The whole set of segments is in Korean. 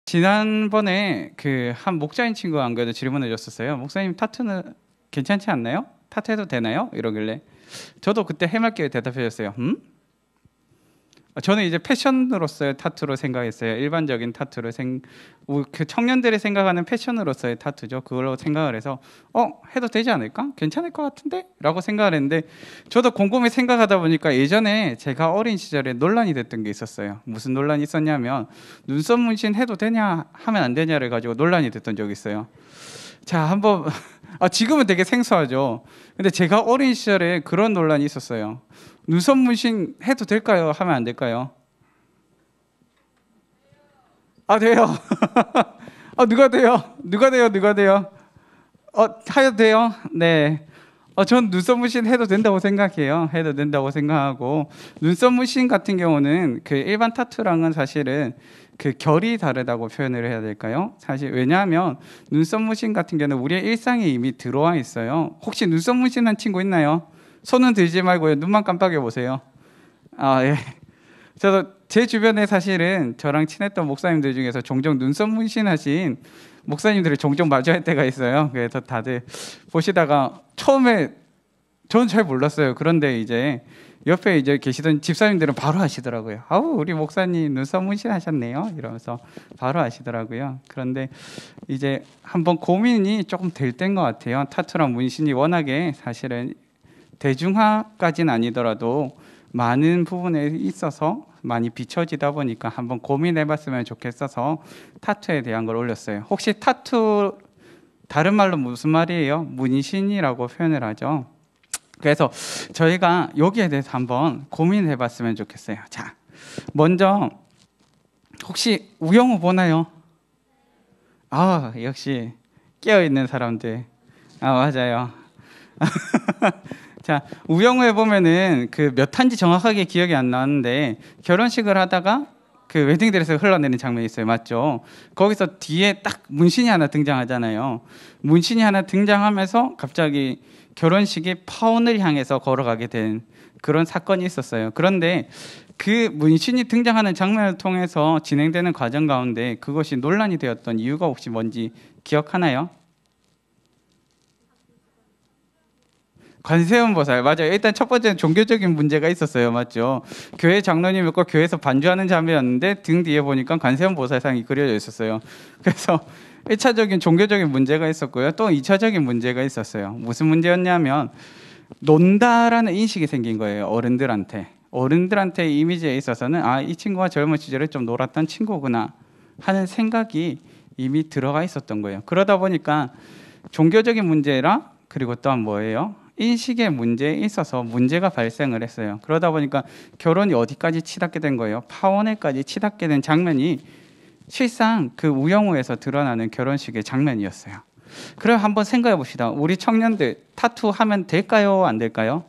지난번에 그 한 목자인 친구가 안 그래도 질문을 줬었어요. 목사님 타투는 괜찮지 않나요? 타투해도 되나요? 이러길래 저도 그때 해맑게 대답해줬어요. 저는 이제 패션으로서의 타투로 생각했어요. 일반적인 타투를 그 청년들이 생각하는 패션으로서의 타투죠. 그걸로 생각을 해서 해도 되지 않을까? 괜찮을 것 같은데? 라고 생각을 했는데 저도 곰곰이 생각하다 보니까 예전에 제가 어린 시절에 논란이 됐던 게 있었어요. 무슨 논란이 있었냐면 눈썹 문신 해도 되냐 하면 안 되냐를 가지고 논란이 됐던 적이 있어요. 자, 한번 지금은 되게 생소하죠. 근데 제가 어린 시절에 그런 논란이 있었어요. 눈썹 문신 해도 될까요? 하면 안 될까요? 돼요. 누가 돼요? 누가 돼요? 누가 돼요? 해도 돼요? 네. 전 눈썹 문신 해도 된다고 생각해요. 해도 된다고 생각하고 눈썹 문신 같은 경우는 그 일반 타투랑은 사실은 그 결이 다르다고 표현을 해야 될까요? 사실 왜냐하면 눈썹 문신 같은 경우는 우리의 일상에 이미 들어와 있어요. 혹시 눈썹 문신한 친구 있나요? 손은 들지 말고요. 눈만 깜빡여 보세요. 예. 저도 제 주변에 사실은 저랑 친했던 목사님들 중에서 종종 눈썹 문신하신 목사님들을 종종 마주할 때가 있어요. 그래서 다들 보시다가 처음에 저는 잘 몰랐어요. 그런데 이제 옆에 이제 계시던 집사님들은 바로 아시더라고요. 우리 목사님 눈썹 문신하셨네요. 이러면서 바로 아시더라고요. 그런데 이제 한번 고민이 조금 될 때인 것 같아요. 타투랑 문신이 워낙에 사실은 대중화까지는 아니더라도 많은 부분에 있어서 많이 비춰지다 보니까 한번 고민해봤으면 좋겠어서 타투에 대한 걸 올렸어요. 혹시 타투 다른 말로 무슨 말이에요? 문신이라고 표현을 하죠. 그래서 저희가 여기에 대해서 한번 고민해봤으면 좋겠어요. 자, 먼저 혹시 우영우 보나요? 역시 깨어있는 사람들. 맞아요. 자, 우영우에 보면은 그 몇 탄지 정확하게 기억이 안 나는데 결혼식을 하다가 그 웨딩드레스가 흘러내리는 장면이 있어요. 맞죠? 거기서 뒤에 딱 문신이 하나 등장하잖아요. 문신이 하나 등장하면서 갑자기 결혼식이 파혼을 향해서 걸어가게 된 그런 사건이 있었어요. 그런데 그 문신이 등장하는 장면을 통해서 진행되는 과정 가운데 그것이 논란이 되었던 이유가 혹시 뭔지 기억하나요? 관세음보살 맞아요. 일단 첫 번째는 종교적인 문제가 있었어요. 맞죠? 교회 장로님이 꼭 교회에서 반주하는 장면이었는데 등 뒤에 보니까 관세음보살상이 그려져 있었어요. 그래서 1차적인 종교적인 문제가 있었고요. 또 2차적인 문제가 있었어요. 무슨 문제였냐면 논다라는 인식이 생긴 거예요. 어른들한테 이미지에 있어서는 이 친구가 젊은 시절에 좀 놀았던 친구구나 하는 생각이 이미 들어가 있었던 거예요. 그러다 보니까 종교적인 문제라 그리고 또한 뭐예요? 인식의 문제에 있어서 문제가 발생을 했어요. 그러다 보니까 결혼이 어디까지 치닫게 된 거예요? 파혼에까지 치닫게 된 장면이 실상 그 우영우에서 드러나는 결혼식의 장면이었어요. 그럼 한번 생각해 봅시다. 우리 청년들 타투 하면 될까요? 안 될까요?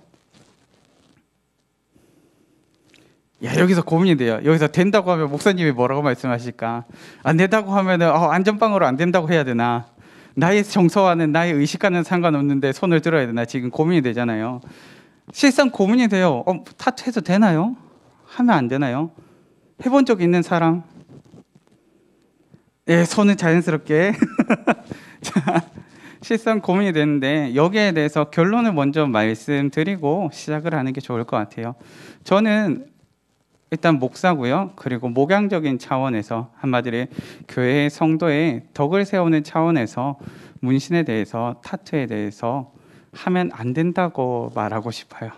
여기서 고민이 돼요. 여기서 된다고 하면 목사님이 뭐라고 말씀하실까? 안 된다고 하면 안전빵으로 안 된다고 해야 되나? 나의 정서와는 나의 의식과는 상관없는데 손을 들어야 되나? 지금 고민이 되잖아요. 실상 고민이 돼요. 타투 해도 되나요? 하면 안 되나요? 해본 적 있는 사람? 손은 자연스럽게. 자, 실상 고민이 되는데 여기에 대해서 결론을 먼저 말씀드리고 시작을 하는 게 좋을 것 같아요. 저는 일단 목사고요. 그리고 목양적인 차원에서 한마디로 교회 성도의 덕을 세우는 차원에서 문신에 대해서 타투에 대해서 하면 안 된다고 말하고 싶어요.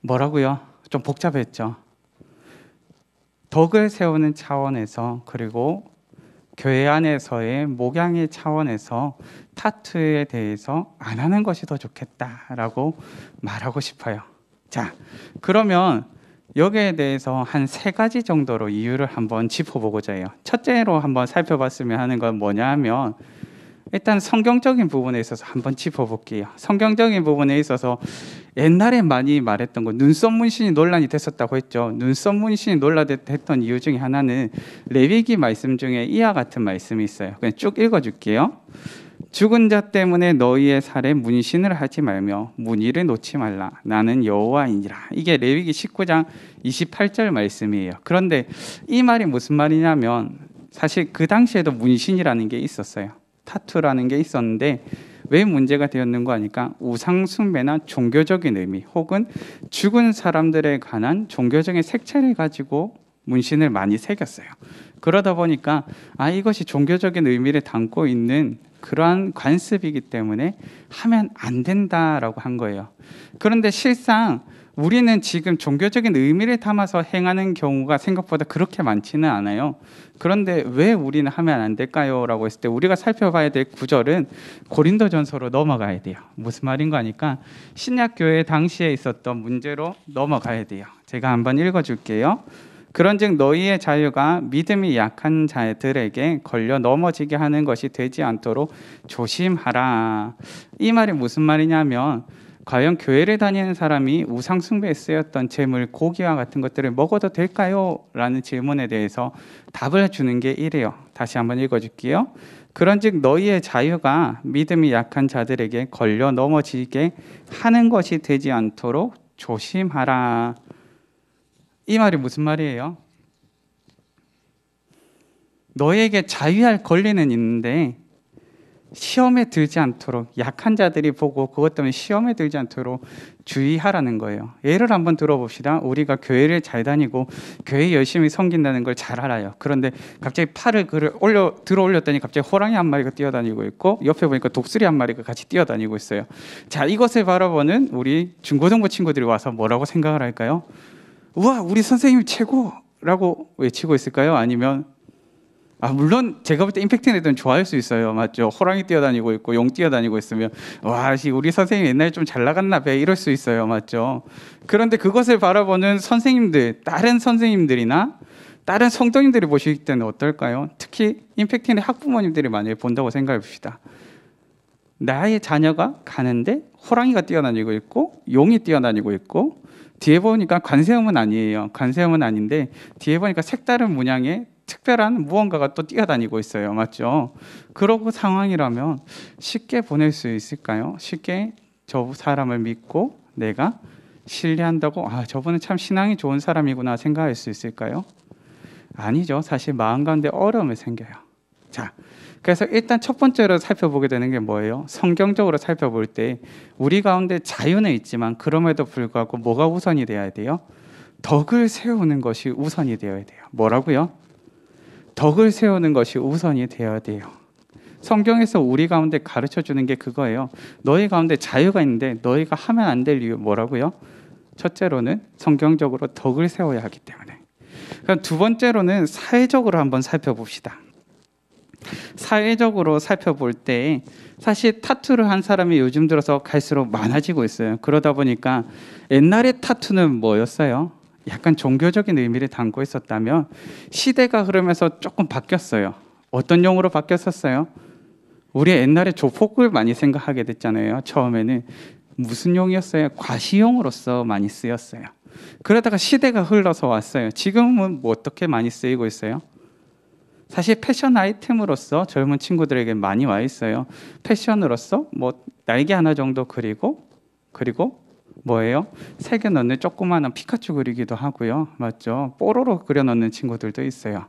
뭐라고요? 좀 복잡했죠. 덕을 세우는 차원에서 그리고 교회 안에서의 목양의 차원에서 타투에 대해서 안 하는 것이 더 좋겠다라고 말하고 싶어요. 자, 그러면 여기에 대해서 한 3가지 정도로 이유를 한번 짚어보고자 해요. 첫째로 한번 살펴봤으면 하는 건 뭐냐 하면 일단 성경적인 부분에 있어서 한번 짚어볼게요. 성경적인 부분에 있어서 옛날에 많이 말했던 거 눈썹 문신이 논란이 됐었다고 했죠. 눈썹 문신이 논란됐던 이유 중에 하나는 레위기 말씀 중에 이와 같은 말씀이 있어요. 그냥 쭉 읽어줄게요. 죽은 자 때문에 너희의 살에 문신을 하지 말며 무늬를 놓지 말라. 나는 여호와이니라. 이게 레위기 19장 28절 말씀이에요. 그런데 이 말이 무슨 말이냐면 사실 그 당시에도 문신이라는 게 있었어요. 타투라는 게 있었는데 왜 문제가 되었는 거 아니까 우상숭배나 종교적인 의미 혹은 죽은 사람들에 관한 종교적인 색채를 가지고 문신을 많이 새겼어요. 그러다 보니까 이것이 종교적인 의미를 담고 있는 그러한 관습이기 때문에 하면 안 된다라고 한 거예요. 그런데 실상 우리는 지금 종교적인 의미를 담아서 행하는 경우가 생각보다 그렇게 많지는 않아요. 그런데 왜 우리는 하면 안 될까요? 라고 했을 때 우리가 살펴봐야 될 구절은 고린도전서로 넘어가야 돼요. 무슨 말인가 하니까 신약교회 당시에 있었던 문제로 넘어가야 돼요. 제가 한번 읽어줄게요. 그런즉 너희의 자유가 믿음이 약한 자들에게 걸려 넘어지게 하는 것이 되지 않도록 조심하라. 이 말이 무슨 말이냐면 과연 교회를 다니는 사람이 우상 숭배에 쓰였던 재물, 고기와 같은 것들을 먹어도 될까요? 라는 질문에 대해서 답을 주는 게 이래요. 다시 한번 읽어줄게요. 그런즉 너희의 자유가 믿음이 약한 자들에게 걸려 넘어지게 하는 것이 되지 않도록 조심하라. 이 말이 무슨 말이에요? 너에게 자유할 권리는 있는데 시험에 들지 않도록, 약한 자들이 보고 그것 때문에 시험에 들지 않도록 주의하라는 거예요. 예를 한번 들어봅시다. 우리가 교회를 잘 다니고 교회 열심히 섬긴다는 걸 잘 알아요. 그런데 갑자기 팔을 들어 올렸더니 갑자기 호랑이 한 마리가 뛰어다니고 있고 옆에 보니까 독수리 한 마리가 같이 뛰어다니고 있어요. 자, 이것을 바라보는 우리 중고등부 친구들이 와서 뭐라고 생각을 할까요? 우와, 우리 선생님이 최고라고 외치고 있을까요? 아니면 물론 제가 볼 때 임팩트 애들은 좋아할 수 있어요. 맞죠? 호랑이 뛰어다니고 있고 용 뛰어다니고 있으면 와, 우리 선생님 옛날에 좀 잘 나갔나 봐 이럴 수 있어요. 맞죠? 그런데 그것을 바라보는 선생님들, 다른 선생님들이나 다른 성도님들이 보실 때는 어떨까요? 특히 임팩트의 학부모님들이 만약에 본다고 생각해 봅시다. 나의 자녀가 가는데 호랑이가 뛰어다니고 있고 용이 뛰어다니고 있고 뒤에 보니까 관세음은 아니에요. 관세음은 아닌데 뒤에 보니까 색다른 문양의 특별한 무언가가 또 뛰어다니고 있어요. 맞죠? 그러고 상황이라면 쉽게 보낼 수 있을까요? 쉽게 저 사람을 믿고 내가 신뢰한다고 저분은 참 신앙이 좋은 사람이구나 생각할 수 있을까요? 아니죠. 사실 마음 가운데 어려움이 생겨요. 자, 그래서 일단 첫 번째로 살펴보게 되는 게 뭐예요? 성경적으로 살펴볼 때 우리 가운데 자유는 있지만 그럼에도 불구하고 뭐가 우선이 되어야 돼요? 덕을 세우는 것이 우선이 되어야 돼요. 뭐라고요? 덕을 세우는 것이 우선이 되어야 돼요. 성경에서 우리 가운데 가르쳐주는 게 그거예요. 너희 가운데 자유가 있는데 너희가 하면 안 될 이유 뭐라고요? 첫째로는 성경적으로 덕을 세워야 하기 때문에. 그럼 두 번째로는 사회적으로 한번 살펴봅시다. 사회적으로 살펴볼 때 사실 타투를 한 사람이 요즘 들어서 갈수록 많아지고 있어요. 그러다 보니까 옛날에 타투는 뭐였어요? 약간 종교적인 의미를 담고 있었다면 시대가 흐르면서 조금 바뀌었어요. 어떤 용어로 바뀌었었어요? 우리 옛날에 조폭을 많이 생각하게 됐잖아요. 처음에는 무슨 용이었어요? 과시용으로서 많이 쓰였어요. 그러다가 시대가 흘러서 왔어요. 지금은 뭐 어떻게 많이 쓰이고 있어요? 사실 패션 아이템으로서 젊은 친구들에게 많이 와 있어요. 패션으로서 뭐 날개 하나 정도 그리고 뭐예요? 새겨 넣는 조그마한 피카츄 그리기도 하고요. 맞죠? 뽀로로 그려 넣는 친구들도 있어요.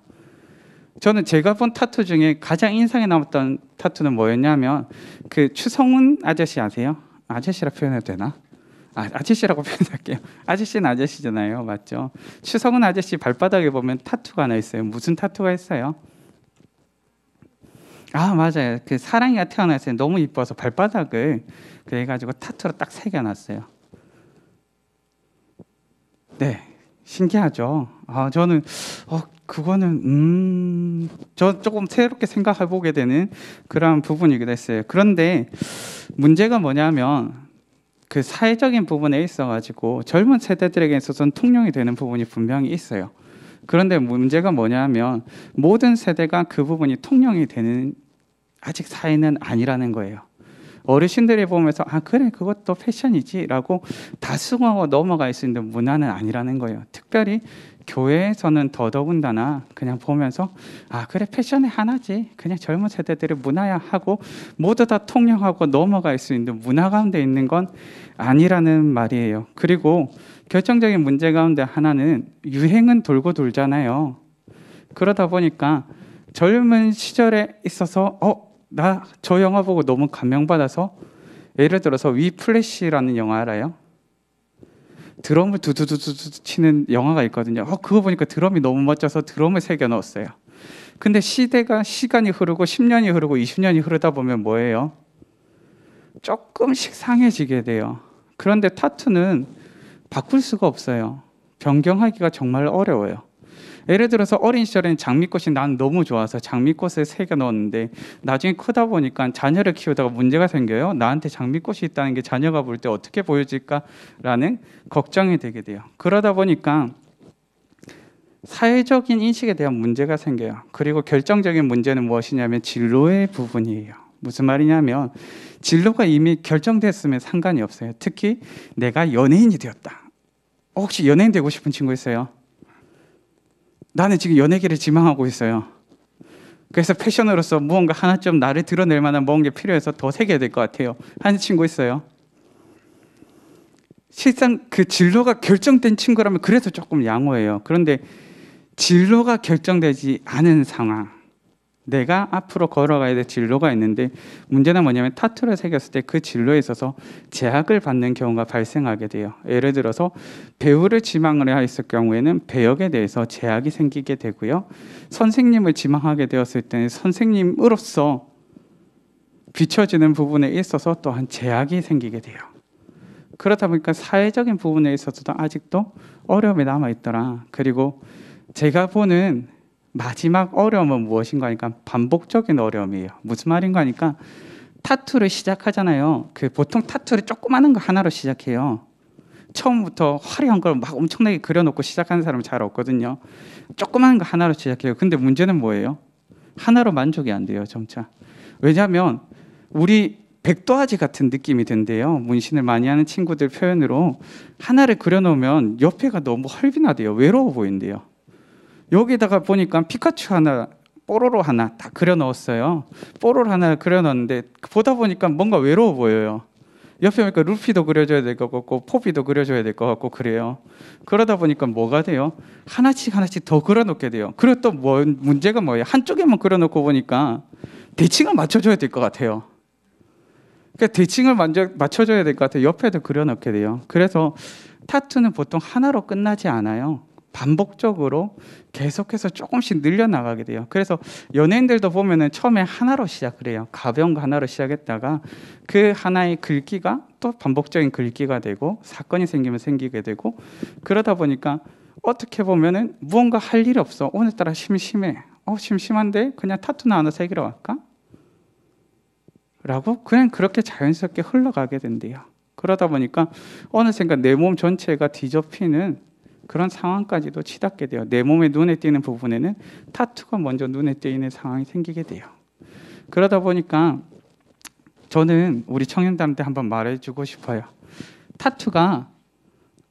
저는 제가 본 타투 중에 가장 인상에 남았던 타투는 뭐였냐면 그 추성훈 아저씨 아세요? 아저씨라 표현해도 되나? 아저씨라고 표현할게요. 아저씨는 아저씨잖아요. 맞죠? 추성훈 아저씨 발바닥에 보면 타투가 하나 있어요. 무슨 타투가 있어요? 맞아요. 그 사랑이가 태어났을 때 너무 이뻐서 발바닥을 그래가지고 타투로 딱 새겨놨어요. 네, 신기하죠. 저는 그거는 저 조금 새롭게 생각해보게 되는 그런 부분이기도 했어요. 그런데 문제가 뭐냐면 그 사회적인 부분에 있어가지고 젊은 세대들에게 있어서는 통용이 되는 부분이 분명히 있어요. 그런데 문제가 뭐냐면 모든 세대가 그 부분이 통용이 되는 아직 사회는 아니라는 거예요. 어르신들이 보면서 그래 그것도 패션이지 라고 다 수긍하고 넘어갈 수 있는 문화는 아니라는 거예요. 특별히 교회에서는 더더군다나 그냥 보면서 그래 패션의 하나지 그냥 젊은 세대들의 문화야 하고 모두 다 통용하고 넘어갈 수 있는 문화 가운데 있는 건 아니라는 말이에요. 그리고 결정적인 문제 가운데 하나는 유행은 돌고 돌잖아요. 그러다 보니까 젊은 시절에 있어서 나 저 영화 보고 너무 감명받아서 예를 들어서 위 플래시라는 영화 알아요? 드럼을 두두두두 치는 영화가 있거든요. 그거 보니까 드럼이 너무 멋져서 드럼을 새겨 넣었어요. 근데 시간이 흐르고 10년이 흐르고 20년이 흐르다 보면 뭐예요? 조금씩 상해지게 돼요. 그런데 타투는 바꿀 수가 없어요. 변경하기가 정말 어려워요. 예를 들어서 어린 시절에는 장미꽃이 난 너무 좋아서 장미꽃을 새겨 넣었는데 나중에 크다 보니까 자녀를 키우다가 문제가 생겨요. 나한테 장미꽃이 있다는 게 자녀가 볼 때 어떻게 보여질까라는 걱정이 되게 돼요. 그러다 보니까 사회적인 인식에 대한 문제가 생겨요. 그리고 결정적인 문제는 무엇이냐면 진로의 부분이에요. 무슨 말이냐면 진로가 이미 결정됐으면 상관이 없어요. 특히 내가 연예인이 되었다. 혹시 연예인 되고 싶은 친구 있어요? 나는 지금 연예계를 지망하고 있어요. 그래서 패션으로서 무언가 하나쯤 나를 드러낼 만한 뭔가 필요해서 더 새겨야 될 것 같아요. 하는 친구 있어요? 실상 그 진로가 결정된 친구라면 그래서 조금 양호해요. 그런데 진로가 결정되지 않은 상황, 내가 앞으로 걸어가야 될 진로가 있는데 문제는 뭐냐면 타투를 새겼을 때 그 진로에 있어서 제약을 받는 경우가 발생하게 돼요. 예를 들어서 배우를 지망을 해야 했을 경우에는 배역에 대해서 제약이 생기게 되고요. 선생님을 지망하게 되었을 때는 선생님으로서 비춰지는 부분에 있어서 또한 제약이 생기게 돼요. 그렇다 보니까 사회적인 부분에 있어서도 아직도 어려움이 남아있더라. 그리고 제가 보는 마지막 어려움은 무엇인가 하니까 반복적인 어려움이에요. 무슨 말인가 하니까 타투를 시작하잖아요. 보통 타투를 조그마한 거 하나로 시작해요. 처음부터 화려한 걸 막 엄청나게 그려놓고 시작하는 사람은 잘 없거든요. 조그마한 거 하나로 시작해요. 근데 문제는 뭐예요? 하나로 만족이 안 돼요, 점차. 왜냐하면 우리 백도화지 같은 느낌이 든대요. 문신을 많이 하는 친구들 표현으로 하나를 그려놓으면 옆에가 너무 헐빈하대요. 외로워 보인대요. 여기다가 보니까 피카츄 하나, 뽀로로 하나 다 그려 넣었어요. 뽀로로 하나 그려 넣었는데 보다 보니까 뭔가 외로워 보여요. 옆에 보니까 루피도 그려줘야 될 것 같고 포비도 그려줘야 될 것 같고 그래요. 그러다 보니까 뭐가 돼요? 하나씩 더 그려 놓게 돼요. 그리고 또 문제가 뭐예요? 한쪽에만 그려 놓고 보니까 대칭을 맞춰줘야 될 것 같아요. 그러니까 대칭을 맞춰줘야 될 것 같아요. 옆에도 그려 넣게 돼요. 그래서 타투는 보통 하나로 끝나지 않아요. 반복적으로 계속해서 조금씩 늘려나가게 돼요. 그래서 연예인들도 보면은 처음에 하나로 시작을 해요. 가벼운 거 하나로 시작했다가 그 하나의 글귀가 또 반복적인 글귀가 되고 사건이 생기면 생기게 되고 그러다 보니까 어떻게 보면은 무언가 할 일이 없어. 오늘따라 심심해. 심심한데 그냥 타투나 하나 새기러 갈까? 라고 그냥 그렇게 자연스럽게 흘러가게 된대요. 그러다 보니까 어느샌가 내 몸 전체가 뒤덮이는 그런 상황까지도 치닫게 돼요. 내 몸에 눈에 띄는 부분에는 타투가 먼저 눈에 띄는 상황이 생기게 돼요. 그러다 보니까 저는 우리 청년들한테 한번 말해주고 싶어요. 타투가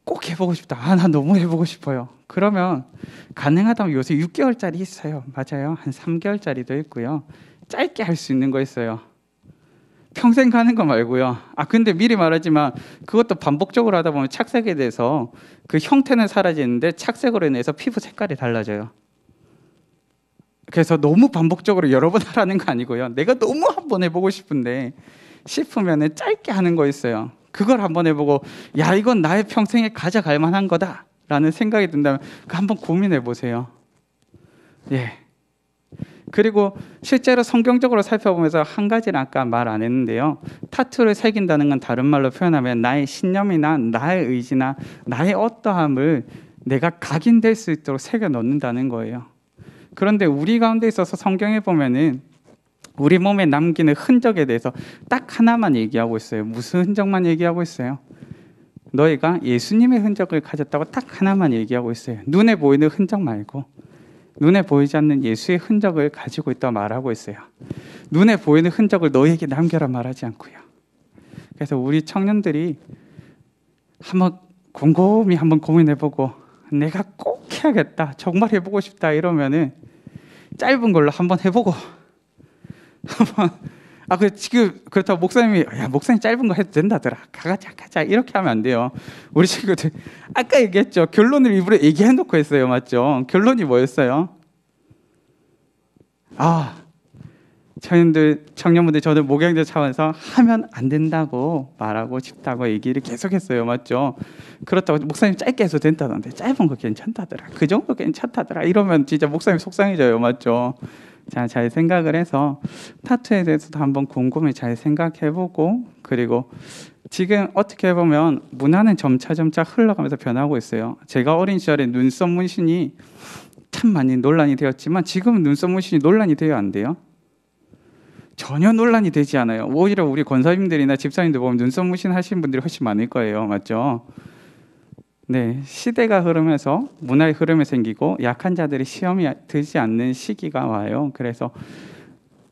꼭 해보고 싶다. 나 너무 해보고 싶어요. 그러면 가능하다면 요새 6개월짜리 있어요. 맞아요. 한 3개월짜리도 있고요. 짧게 할 수 있는 거 있어요. 평생 가는 거 말고요. 근데 미리 말하지만 그것도 반복적으로 하다 보면 착색에 대해서 그 형태는 사라지는데 착색으로 인해서 피부 색깔이 달라져요. 그래서 너무 반복적으로 여러 번 하라는 거 아니고요. 내가 너무 한번 해보고 싶으면 짧게 하는 거 있어요. 그걸 한번 해보고 이건 나의 평생에 가져갈 만한 거다 라는 생각이 든다면 한번 고민해 보세요. 그리고 실제로 성경적으로 살펴보면서 한 가지는 아까 말 안 했는데요. 타투를 새긴다는 건 다른 말로 표현하면 나의 신념이나 나의 의지나 나의 어떠함을 내가 각인될 수 있도록 새겨 넣는다는 거예요. 그런데 우리 가운데 있어서 성경에 보면은 우리 몸에 남기는 흔적에 대해서 딱 하나만 얘기하고 있어요. 무슨 흔적만 얘기하고 있어요? 너희가 예수님의 흔적을 가졌다고 딱 하나만 얘기하고 있어요. 눈에 보이는 흔적 말고 눈에 보이지 않는 예수의 흔적을 가지고 있다고 말하고 있어요. 눈에 보이는 흔적을 너희에게 남겨라 말하지 않고요. 그래서 우리 청년들이 한번 곰곰이 한번 고민해보고 내가 꼭 해야겠다, 정말 해보고 싶다 이러면은 짧은 걸로 한번 해보고 한번 지금 그렇다고 목사님이 목사님 짧은 거 해도 된다더라, 가자 이렇게 하면 안 돼요. 우리 친구들 아까 얘기했죠. 결론을 일부러 얘기해놓고 했어요. 맞죠? 결론이 뭐였어요? 아, 청년분들 저도 목양자 차원에서 하면 안 된다고 말하고 싶다고 얘기를 계속했어요. 맞죠? 그렇다고 목사님 짧게 해서 된다던데 짧은 거 괜찮다더라. 그 정도 괜찮다더라. 이러면 진짜 목사님 속상해져요. 맞죠? 자, 잘 생각을 해서 타투에 대해서도 한번 곰곰이 잘 생각해보고, 그리고 지금 어떻게 보면 문화는 점차 흘러가면서 변하고 있어요. 제가 어린 시절에 눈썹 문신이 참 많이 논란이 되었지만 지금은 눈썹 문신이 논란이 돼요, 안 돼요? 전혀 논란이 되지 않아요. 오히려 우리 권사님들이나 집사님들 보면 눈썹 문신 하시는 분들이 훨씬 많을 거예요. 맞죠? 네, 시대가 흐르면서 문화의 흐름이 생기고 약한 자들이 시험이 들지 않는 시기가 와요. 그래서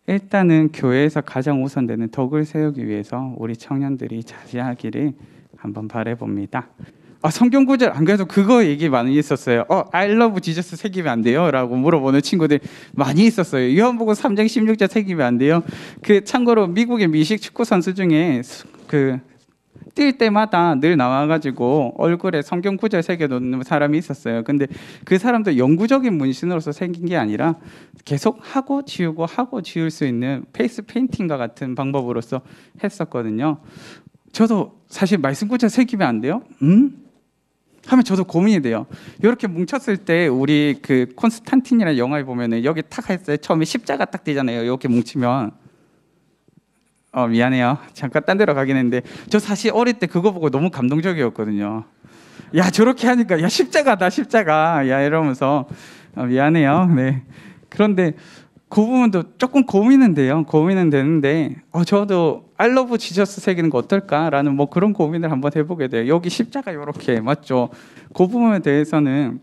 일단은 교회에서 가장 우선되는 덕을 세우기 위해서 우리 청년들이 자제하기를 한번 바라봅니다. 성경 구절 안 그래도 그거 얘기 많이 있었어요. I love Jesus 새기면 안 돼요? 라고 물어보는 친구들 많이 있었어요. 요한복음 3장 16절 새기면 안 돼요? 참고로 미국의 미식 축구 선수 중에 뛸 때마다 늘 나와가지고 얼굴에 성경 구절 새겨놓는 사람이 있었어요. 근데 그 사람도 영구적인 문신으로서 생긴 게 아니라 계속 하고 지우고 하고 지울 수 있는 페이스 페인팅과 같은 방법으로서 했었거든요. 저도 사실 말씀 구절 새기면 안 돼요? 하면 저도 고민이 돼요. 이렇게 뭉쳤을 때 우리 콘스탄틴이라는 영화에 보면은 여기 탁 했어요. 처음에 십자가 딱 되잖아요. 이렇게 뭉치면. 미안해요. 잠깐 딴 데로 가긴 했는데 저 사실 어릴 때 그거 보고 너무 감동적이었거든요. 야, 저렇게 하니까 야, 십자가다 십자가. 야, 이러면서 미안해요. 네. 그런데 그 부분도 조금 고민은 돼요. 고민은 되는데 저도 I love Jesus 새기는 거 어떨까라는 뭐 그런 고민을 한번 해보게 돼요. 여기 십자가 이렇게 맞죠? 그 부분에 대해서는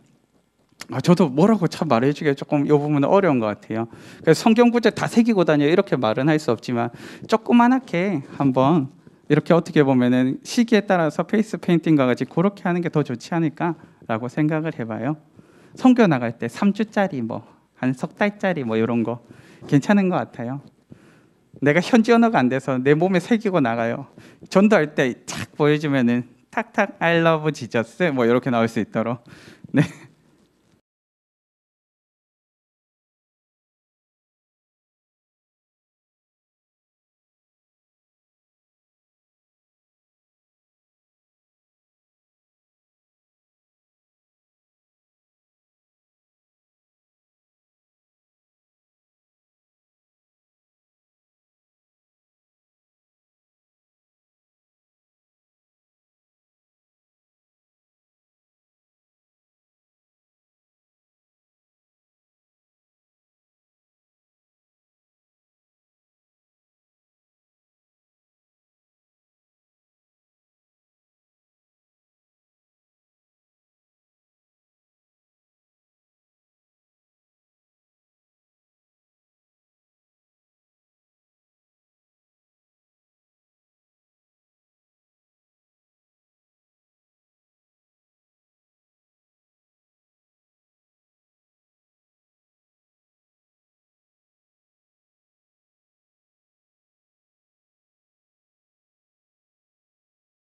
저도 뭐라고 참 말해주기가 조금 이 부분은 어려운 것 같아요. 그래서 성경 구절 다 새기고 다녀 이렇게 말은 할 수 없지만 조그만하게 한번 이렇게 어떻게 보면은 시기에 따라서 페이스 페인팅과 같이 그렇게 하는 게 더 좋지 않을까라고 생각을 해봐요. 선교 나갈 때 3주짜리 한 석 달짜리 이런 거 괜찮은 것 같아요. 내가 현지 언어가 안 돼서 내 몸에 새기고 나가요. 전도할 때 착 보여주면은 탁탁 I love Jesus 이렇게 나올 수 있도록. 네.